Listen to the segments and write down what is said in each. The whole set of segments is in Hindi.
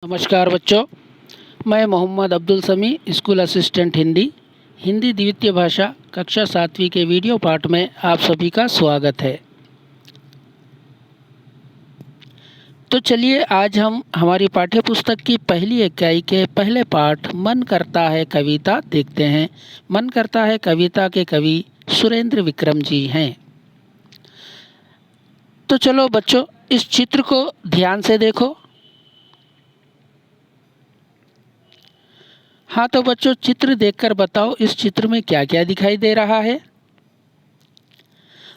नमस्कार बच्चों, मैं मोहम्मद अब्दुल समी, स्कूल असिस्टेंट हिंदी हिंदी द्वितीय भाषा कक्षा 7वीं के वीडियो पाठ में आप सभी का स्वागत है। तो चलिए आज हम हमारी पाठ्य पुस्तक की पहली इकाई के पहले पाठ मन करता है कविता देखते हैं। मन करता है कविता के कवि सुरेंद्र विक्रम जी हैं। तो चलो बच्चों, इस चित्र को ध्यान से देखो। हाँ तो बच्चों, चित्र देखकर बताओ इस चित्र में क्या क्या दिखाई दे रहा है।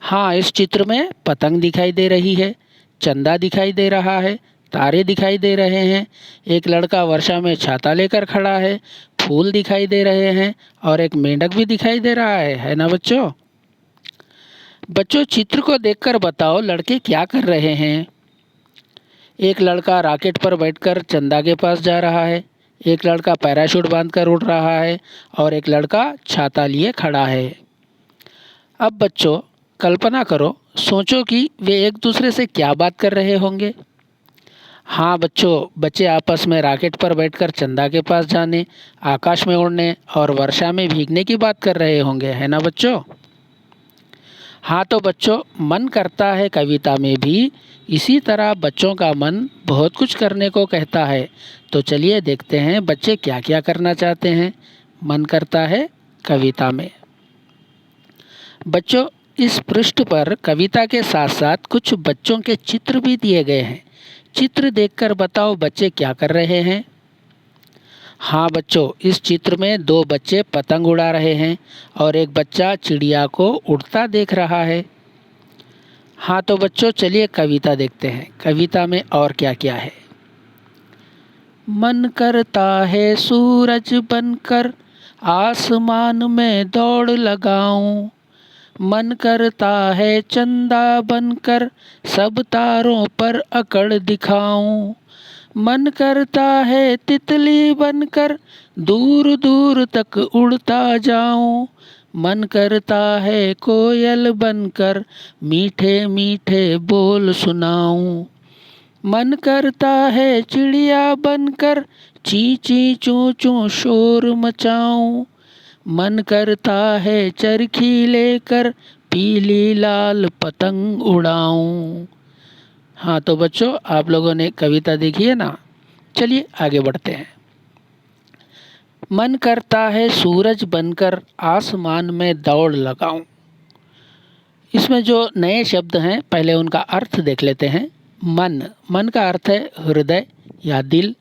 हाँ, इस चित्र में पतंग दिखाई दे रही है, चंदा दिखाई दे रहा है, तारे दिखाई दे रहे हैं, एक लड़का वर्षा में छाता लेकर खड़ा है, फूल दिखाई दे रहे हैं और एक मेंढक भी दिखाई दे रहा है ना बच्चों। बच्चों, चित्र को देखकर बताओ लड़के क्या कर रहे हैं। एक लड़का रॉकेट पर बैठकर चंदा के पास जा रहा है, एक लड़का पैराशूट बांधकर उड़ रहा है और एक लड़का छाता लिए खड़ा है। अब बच्चों कल्पना करो, सोचो कि वे एक दूसरे से क्या बात कर रहे होंगे। हाँ बच्चों, बच्चे आपस में रॉकेट पर बैठकर चंदा के पास जाने, आकाश में उड़ने और वर्षा में भीगने की बात कर रहे होंगे, है ना बच्चों। हाँ तो बच्चों, मन करता है कविता में भी इसी तरह बच्चों का मन बहुत कुछ करने को कहता है। तो चलिए देखते हैं बच्चे क्या क्या करना चाहते हैं मन करता है कविता में। बच्चों, इस पृष्ठ पर कविता के साथ साथ कुछ बच्चों के चित्र भी दिए गए हैं। चित्र देखकर बताओ बच्चे क्या कर रहे हैं। हाँ बच्चों, इस चित्र में दो बच्चे पतंग उड़ा रहे हैं और एक बच्चा चिड़िया को उड़ता देख रहा है। हाँ तो बच्चों चलिए कविता देखते हैं, कविता में और क्या क्या है। मन करता है सूरज बनकर आसमान में दौड़ लगाऊं, मन करता है चंदा बनकर सब तारों पर अकड़ दिखाऊं, मन करता है तितली बनकर दूर दूर तक उड़ता जाऊं, मन करता है कोयल बनकर मीठे मीठे बोल सुनाऊं, मन करता है चिड़िया बनकर ची ची चू चू शोर मचाऊं, मन करता है चरखी लेकर पीली लाल पतंग उड़ाऊं। हाँ तो बच्चों, आप लोगों ने कविता देखी है ना। चलिए आगे बढ़ते हैं। मन करता है सूरज बनकर आसमान में दौड़ लगाऊं। इसमें जो नए शब्द हैं पहले उनका अर्थ देख लेते हैं। मन, मन का अर्थ है हृदय या दिल,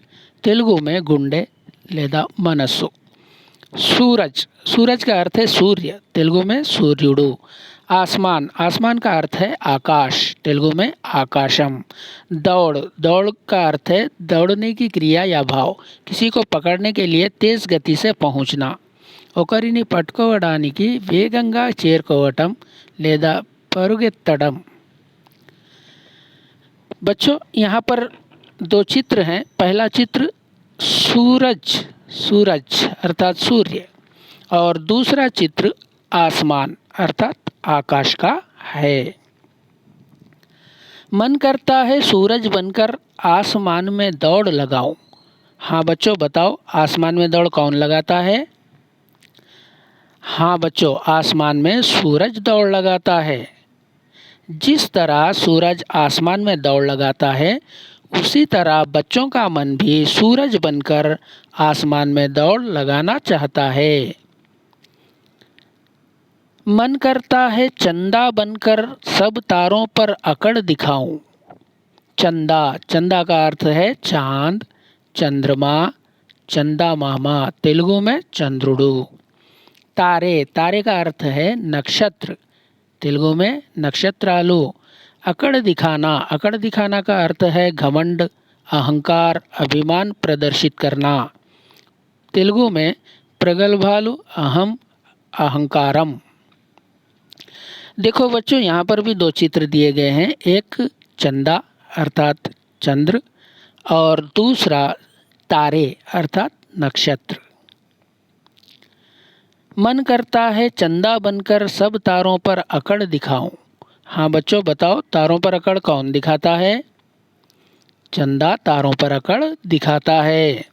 तेलुगु में गुंडे लेदा मनस्सु। सूरज, सूरज का अर्थ है सूर्य, तेलुगु में सूर्युडु। आसमान, आसमान का अर्थ है आकाश, तेलुगु में आकाशम। दौड़, दौड़ का अर्थ है दौड़ने की क्रिया या भाव, किसी को पकड़ने के लिए तेज गति से पहुंचना। ఒకరిని పట్టుకోవడానికి వేగంగా చేరుకోవటం లేదా పరుగెత్తడం। बच्चों यहाँ पर दो चित्र हैं। पहला चित्र सूरज, सूरज अर्थात सूर्य, और दूसरा चित्र आसमान अर्थात आकाश का है। मन करता है सूरज बनकर आसमान में दौड़ लगाऊं। हाँ बच्चों बताओ, आसमान में दौड़ कौन लगाता है। हाँ बच्चों, आसमान में सूरज दौड़ लगाता है। जिस तरह सूरज आसमान में दौड़ लगाता है उसी तरह बच्चों का मन भी सूरज बनकर आसमान में दौड़ लगाना चाहता है। मन करता है चंदा बनकर सब तारों पर अकड़ दिखाऊं। चंदा, चंदा का अर्थ है चांद, चंद्रमा, चंदा मामा, तेलुगु में चंद्रुडु। तारे, तारे का अर्थ है नक्षत्र, तेलुगु में नक्षत्रालु। अकड़ दिखाना, अकड़ दिखाना का अर्थ है घमंड, अहंकार, अभिमान प्रदर्शित करना, तेलुगु में प्रगल्भालु अहम अहंकारम। देखो बच्चों, यहाँ पर भी दो चित्र दिए गए हैं, एक चंदा अर्थात चंद्र और दूसरा तारे अर्थात नक्षत्र। मन करता है चंदा बनकर सब तारों पर अकड़ दिखाऊं। हाँ बच्चों बताओ, तारों पर अकड़ कौन दिखाता है। चंदा तारों पर अकड़ दिखाता है।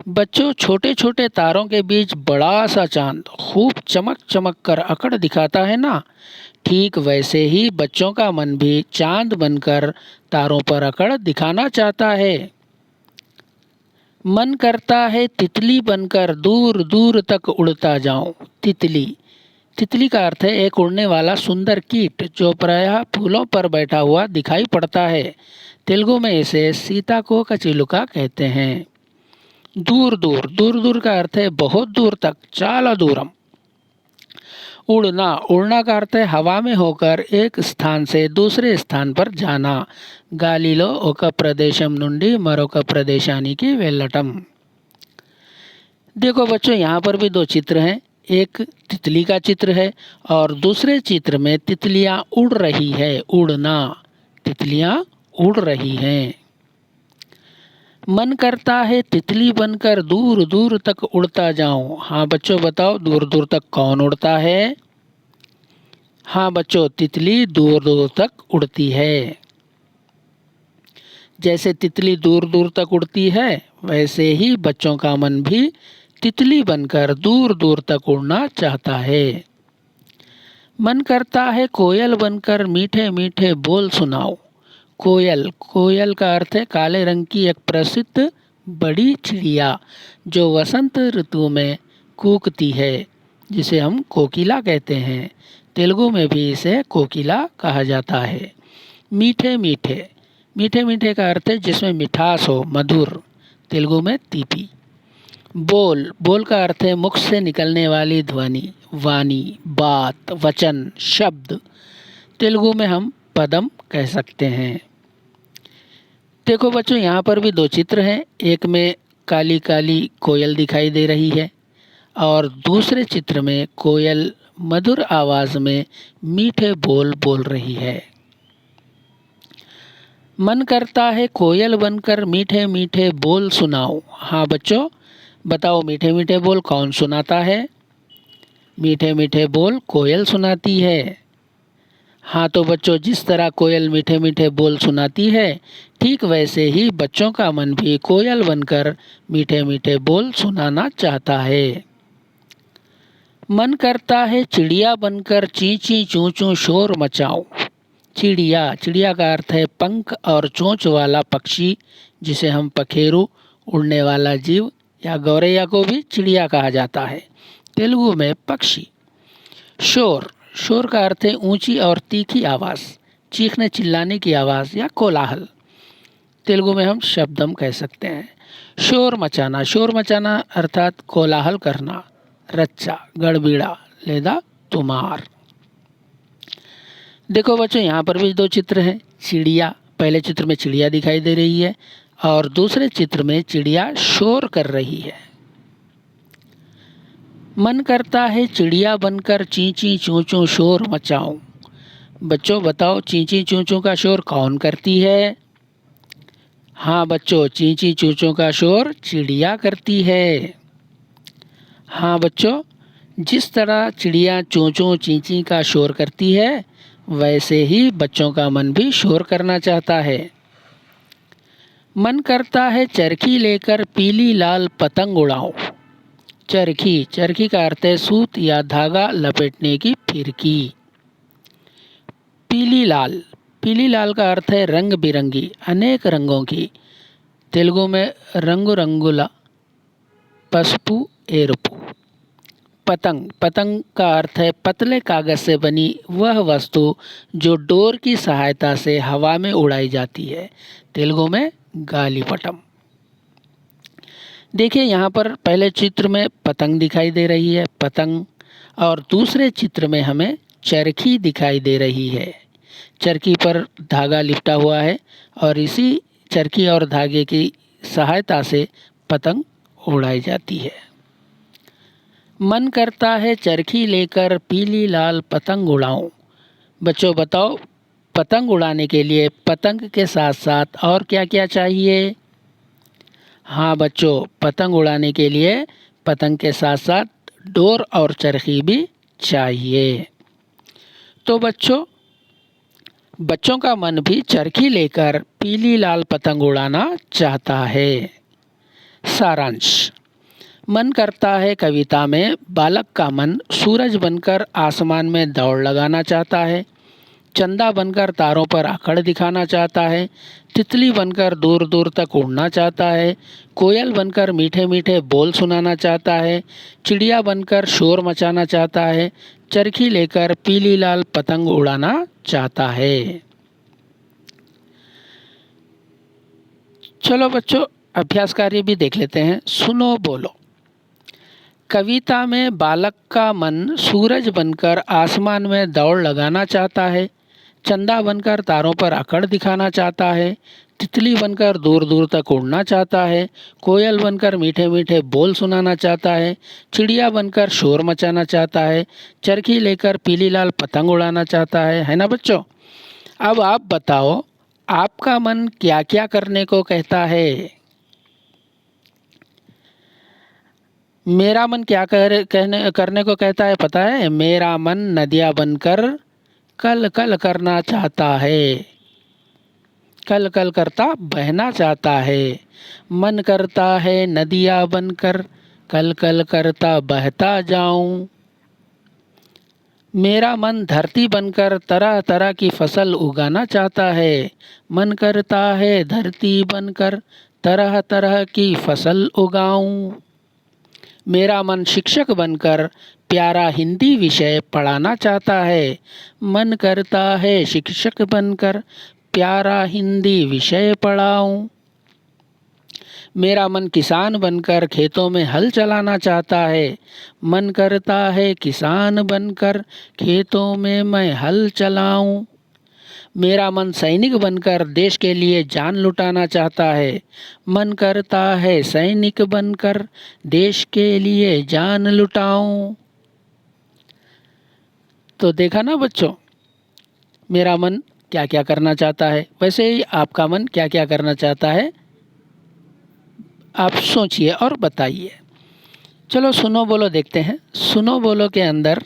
बच्चों, छोटे छोटे तारों के बीच बड़ा सा चांद खूब चमक चमक कर अकड़ दिखाता है ना। ठीक वैसे ही बच्चों का मन भी चांद बनकर तारों पर अकड़ दिखाना चाहता है। मन करता है तितली बनकर दूर दूर तक उड़ता जाऊं। तितली, तितली का अर्थ है एक उड़ने वाला सुंदर कीट जो प्रायः फूलों पर बैठा हुआ दिखाई पड़ता है। तेलुगु में इसे सीताकोकचिलुका कहते हैं। दूर दूर, दूर दूर का अर्थ है बहुत दूर तक, चाला दूरम। उड़ना, उड़ना का अर्थ है हवा में होकर एक स्थान से दूसरे स्थान पर जाना। गालिलो ఒక प्रदेशम నుండి మరొక ప్రదేశానికి వెళ్ళటం। देखो बच्चों, यहाँ पर भी दो चित्र हैं। एक तितली का चित्र है और दूसरे चित्र में तितलियाँ उड़ रही है। उड़ना, तितलियाँ उड़ रही हैं। मन करता है तितली बनकर दूर दूर तक उड़ता जाऊं। हाँ बच्चों, बताओ दूर दूर तक कौन उड़ता है? हाँ बच्चों, तितली दूर दूर तक उड़ती है। जैसे तितली दूर दूर तक उड़ती है, वैसे ही बच्चों का मन भी तितली बनकर दूर दूर तक उड़ना चाहता है। मन करता है कोयल बनकर मीठे मीठे बोल सुनाओ। कोयल, कोयल का अर्थ है काले रंग की एक प्रसिद्ध बड़ी चिड़िया जो वसंत ऋतु में कूकती है, जिसे हम कोकिला कहते हैं। तेलुगु में भी इसे कोकिला कहा जाता है। मीठे मीठे, मीठे मीठे का अर्थ है जिसमें मिठास हो, मधुर। तेलुगु में तीपी। बोल, बोल का अर्थ है मुख से निकलने वाली ध्वनि, वाणी, बात, वचन, शब्द। तेलुगु में हम पदम कह सकते हैं। देखो बच्चों, यहाँ पर भी दो चित्र हैं। एक में काली काली कोयल दिखाई दे रही है और दूसरे चित्र में कोयल मधुर आवाज में मीठे बोल बोल रही है। मन करता है कोयल बनकर मीठे मीठे बोल सुनाओ। हाँ बच्चों, बताओ मीठे मीठे बोल कौन सुनाता है? मीठे मीठे बोल कोयल सुनाती है। हाँ तो बच्चों, जिस तरह कोयल मीठे मीठे बोल सुनाती है, ठीक वैसे ही बच्चों का मन भी कोयल बनकर मीठे मीठे बोल सुनाना चाहता है। मन करता है चिड़िया बनकर ची ची चूं चूं शोर मचाऊं। चिड़िया, चिड़िया का अर्थ है पंख और चोंच वाला पक्षी, जिसे हम पखेरु, उड़ने वाला जीव या गौरैया को भी चिड़िया कहा जाता है। तेलुगु में पक्षी। शोर, शोर का अर्थ है ऊंची और तीखी आवाज़, चीखने चिल्लाने की आवाज़ या कोलाहल। तेलुगु में हम शब्दम कह सकते हैं। शोर मचाना, शोर मचाना अर्थात कोलाहल करना, रच्चा, गड़बीड़ा, लेदा तुमार। देखो बच्चों, यहाँ पर भी दो चित्र हैं। चिड़िया, पहले चित्र में चिड़िया दिखाई दे रही है और दूसरे चित्र में चिड़िया शोर कर रही है। मन करता है चिड़िया बनकर ची ची चूं चूं शोर मचाऊं। बच्चों बताओ, ची ची चूं चूं का शोर कौन करती है? हाँ बच्चों, ची ची चूं चूं का शोर चिड़िया करती है। हाँ बच्चों, जिस तरह चिड़िया चूं चूं ची ची का शोर करती है, वैसे ही बच्चों का मन भी शोर करना चाहता है। मन करता है चरखी लेकर पीली लाल पतंग उड़ाऊं। चरखी, चरखी का अर्थ है सूत या धागा लपेटने की फिरकी। पीली लाल, पीली लाल का अर्थ है रंग बिरंगी, अनेक रंगों की। तेलुगु में रंगु रंगुला, पसपू एरुपू। पतंग, पतंग का अर्थ है पतले कागज से बनी वह वस्तु जो डोर की सहायता से हवा में उड़ाई जाती है। तेलुगु में गालीपटम। देखिए, यहाँ पर पहले चित्र में पतंग दिखाई दे रही है, पतंग, और दूसरे चित्र में हमें चरखी दिखाई दे रही है। चरखी पर धागा लिपटा हुआ है और इसी चरखी और धागे की सहायता से पतंग उड़ाई जाती है। मन करता है चरखी लेकर पीली लाल पतंग उड़ाऊं। बच्चों बताओ, पतंग उड़ाने के लिए पतंग के साथ साथ और क्या क्या चाहिए? हाँ बच्चों, पतंग उड़ाने के लिए पतंग के साथ साथ डोर और चरखी भी चाहिए। तो बच्चों, बच्चों का मन भी चरखी लेकर पीली लाल पतंग उड़ाना चाहता है। सारांश। मन करता है कविता में बालक का मन सूरज बनकर आसमान में दौड़ लगाना चाहता है, चंदा बनकर तारों पर अकड़ दिखाना चाहता है, तितली बनकर दूर दूर तक उड़ना चाहता है, कोयल बनकर मीठे मीठे बोल सुनाना चाहता है, चिड़िया बनकर शोर मचाना चाहता है, चरखी लेकर पीली लाल पतंग उड़ाना चाहता है। चलो बच्चों, अभ्यास कार्य भी देख लेते हैं। सुनो बोलो। कविता में बालक का मन सूरज बनकर आसमान में दौड़ लगाना चाहता है, चंदा बनकर तारों पर अकड़ दिखाना चाहता है, तितली बनकर दूर दूर तक उड़ना चाहता है, कोयल बनकर मीठे मीठे बोल सुनाना चाहता है, चिड़िया बनकर शोर मचाना चाहता है, चरखी लेकर पीली लाल पतंग उड़ाना चाहता है ना बच्चों? अब आप बताओ, आपका मन क्या क्या करने को कहता है? मेरा मन क्या करने को कहता है पता है? मेरा मन नदियाँ बनकर कल कल करना चाहता है, कल कल करता बहना चाहता है। मन करता है नदियाँ बनकर कल कल करता बहता जाऊं। मेरा मन धरती बनकर तरह तरह की फसल उगाना चाहता है। मन करता है धरती बनकर तरह तरह की फसल उगाऊं। मेरा मन शिक्षक बनकर प्यारा हिंदी विषय पढ़ाना चाहता है। मन करता है शिक्षक बनकर प्यारा हिंदी विषय पढ़ाऊं। मेरा मन किसान बनकर खेतों में हल चलाना चाहता है। मन करता है किसान बनकर खेतों में मैं हल चलाऊं। मेरा मन सैनिक बनकर देश के लिए जान लुटाना चाहता है। मन करता है सैनिक बनकर देश के लिए जान लुटाऊं। तो देखा ना बच्चों, मेरा मन क्या क्या करना चाहता है। वैसे ही आपका मन क्या क्या करना चाहता है, आप सोचिए और बताइए। चलो सुनो बोलो देखते हैं। सुनो बोलो के अंदर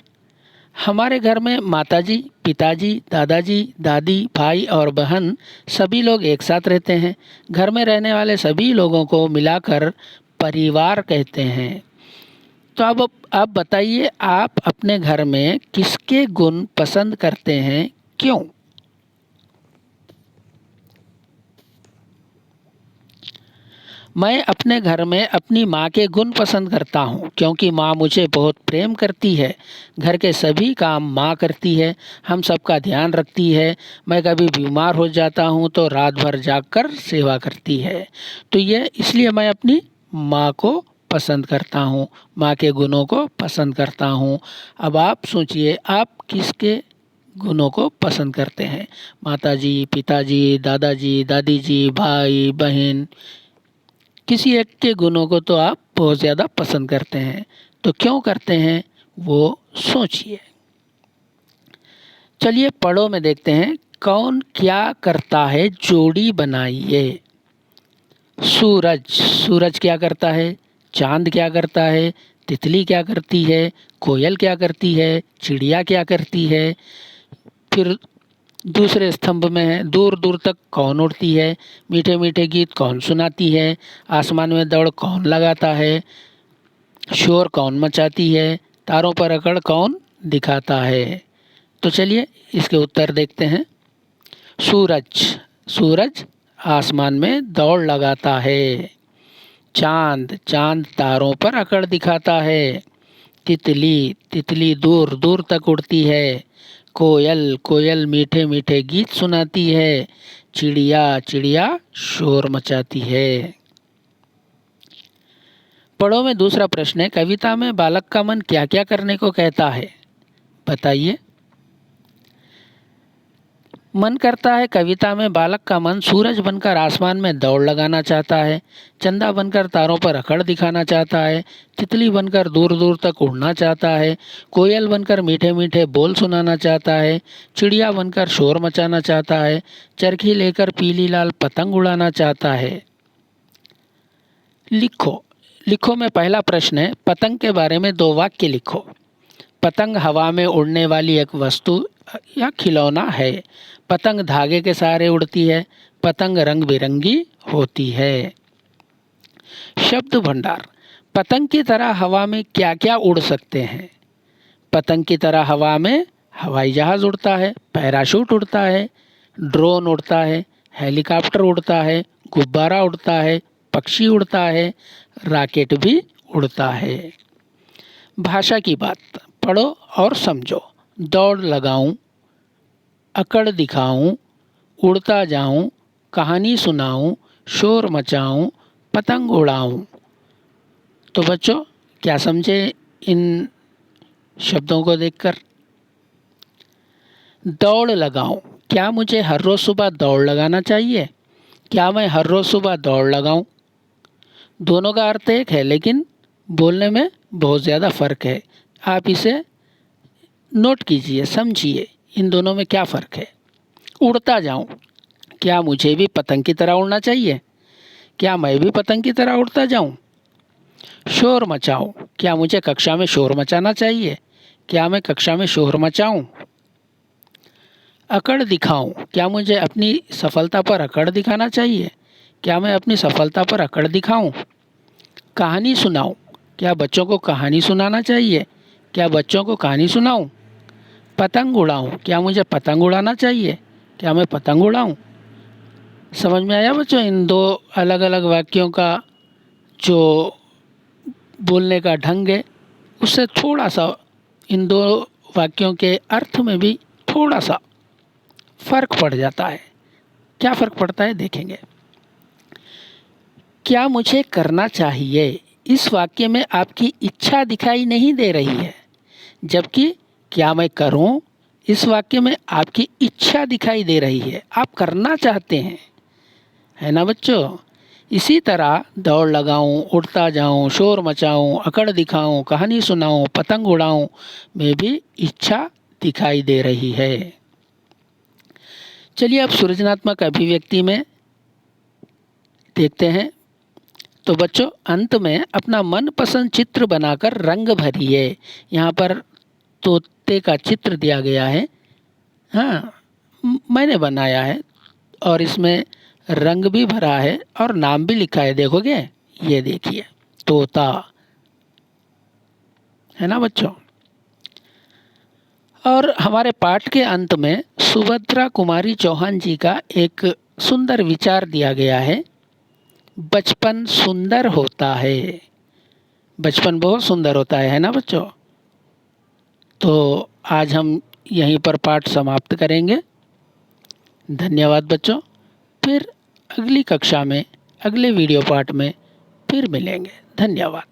हमारे घर में माताजी, पिताजी, दादाजी, दादी, भाई और बहन सभी लोग एक साथ रहते हैं। घर में रहने वाले सभी लोगों को मिलाकर परिवार कहते हैं। तो अब आप बताइए, आप अपने घर में किसके गुण पसंद करते हैं, क्यों? मैं अपने घर में अपनी माँ के गुण पसंद करता हूँ, क्योंकि माँ मुझे बहुत प्रेम करती है। घर के सभी काम माँ करती है, हम सबका ध्यान रखती है। मैं कभी बीमार हो जाता हूँ तो रात भर जागकर सेवा करती है। तो ये इसलिए मैं अपनी माँ को पसंद करता हूँ, माँ के गुणों को पसंद करता हूँ। अब आप सोचिए, आप किसके गुणों को पसंद करते हैं? माताजी, पिताजी, दादाजी, दादी जी, भाई, बहन, किसी एक के गुणों को तो आप बहुत ज़्यादा पसंद करते हैं। तो क्यों करते हैं वो सोचिए। चलिए पढ़ो में देखते हैं, कौन क्या करता है, जोड़ी बनाइए। सूरज, सूरज क्या करता है? चांद क्या करता है? तितली क्या करती है? कोयल क्या करती है? चिड़िया क्या करती है? फिर दूसरे स्तंभ में है, दूर दूर तक कौन उड़ती है? मीठे मीठे गीत कौन सुनाती है? आसमान में दौड़ कौन लगाता है? शोर कौन मचाती है? तारों पर अकड़ कौन दिखाता है? तो चलिए इसके उत्तर देखते हैं। सूरज, सूरज आसमान में दौड़ लगाता है। चांद, चांद तारों पर अकड़ दिखाता है। तितली, तितली दूर दूर तक उड़ती है। कोयल, कोयल मीठे मीठे गीत सुनाती है। चिड़िया, चिड़िया शोर मचाती है। पढ़ो में दूसरा प्रश्न है, कविता में बालक का मन क्या क्या करने को कहता है, बताइए। मन करता है कविता में बालक का मन सूरज बनकर आसमान में दौड़ लगाना चाहता है, चंदा बनकर तारों पर अकड़ दिखाना चाहता है, तितली बनकर दूर दूर तक उड़ना चाहता है, कोयल बनकर मीठे मीठे बोल सुनाना चाहता है, चिड़िया बनकर शोर मचाना चाहता है, चरखी लेकर पीली लाल पतंग उड़ाना चाहता है। लिखो, लिखो में पहला प्रश्न है, पतंग के बारे में 2 वाक्य लिखो। पतंग हवा में उड़ने वाली एक वस्तु या खिलौना है। पतंग धागे के सहारे उड़ती है। पतंग रंग बिरंगी होती है। शब्द भंडार। पतंग की तरह हवा में क्या क्या उड़ सकते हैं? पतंग की तरह हवा में हवाई जहाज़ उड़ता है, पैराशूट उड़ता है, ड्रोन उड़ता है, हेलीकॉप्टर उड़ता है, गुब्बारा उड़ता है, पक्षी उड़ता है, रॉकेट भी उड़ता है। भाषा की बात। पढ़ो और समझो। दौड़ लगाऊं, अकड़ दिखाऊं, उड़ता जाऊं, कहानी सुनाऊं, शोर मचाऊं, पतंग उड़ाऊं। तो बच्चों क्या समझे इन शब्दों को देखकर? दौड़ लगाऊं, क्या मुझे हर रोज़ सुबह दौड़ लगाना चाहिए? क्या मैं हर रोज़ सुबह दौड़ लगाऊं? दोनों का अर्थ एक है लेकिन बोलने में बहुत ज़्यादा फ़र्क है। आप इसे नोट कीजिए, समझिए इन दोनों में क्या फ़र्क है। उड़ता जाऊं, क्या मुझे भी पतंग की तरह उड़ना चाहिए? क्या मैं भी पतंग की तरह उड़ता जाऊं? शोर मचाऊं, क्या मुझे कक्षा में शोर मचाना चाहिए? क्या मैं कक्षा में शोर मचाऊं? अकड़ दिखाऊं, क्या मुझे अपनी सफलता पर अकड़ दिखाना चाहिए? क्या मैं अपनी सफलता पर अकड़ दिखाऊं? कहानी सुनाऊं, क्या बच्चों को कहानी सुनाना चाहिए? क्या बच्चों को कहानी सुनाऊं? पतंग उड़ाऊं, क्या मुझे पतंग उड़ाना चाहिए? क्या मैं पतंग उड़ाऊं? समझ में आया बच्चों इन दो अलग अलग वाक्यों का जो बोलने का ढंग है उससे थोड़ा सा इन दो वाक्यों के अर्थ में भी थोड़ा सा फ़र्क पड़ जाता है। क्या फ़र्क पड़ता है देखेंगे। क्या मुझे करना चाहिए, इस वाक्य में आपकी इच्छा दिखाई नहीं दे रही है, जबकि क्या मैं करूं, इस वाक्य में आपकी इच्छा दिखाई दे रही है, आप करना चाहते हैं, है ना बच्चों। इसी तरह दौड़ लगाऊं, उड़ता जाऊं, शोर मचाऊं, अकड़ दिखाऊं, कहानी सुनाऊं, पतंग उड़ाऊं में भी इच्छा दिखाई दे रही है। चलिए अब सृजनात्मक अभिव्यक्ति में देखते हैं। तो बच्चों अंत में अपना मनपसंद चित्र बनाकर रंग भरिए। यहाँ पर तोते का चित्र दिया गया है, हाँ मैंने बनाया है और इसमें रंग भी भरा है और नाम भी लिखा है, देखोगे ये देखिए तोता, है ना बच्चों। और हमारे पाठ के अंत में सुभद्रा कुमारी चौहान जी का एक सुंदर विचार दिया गया है। बचपन सुंदर होता है, बचपन बहुत सुंदर होता है ना बच्चों। तो आज हम यहीं पर पाठ समाप्त करेंगे। धन्यवाद बच्चों। फिर अगली कक्षा में अगले वीडियो पाठ में फिर मिलेंगे। धन्यवाद।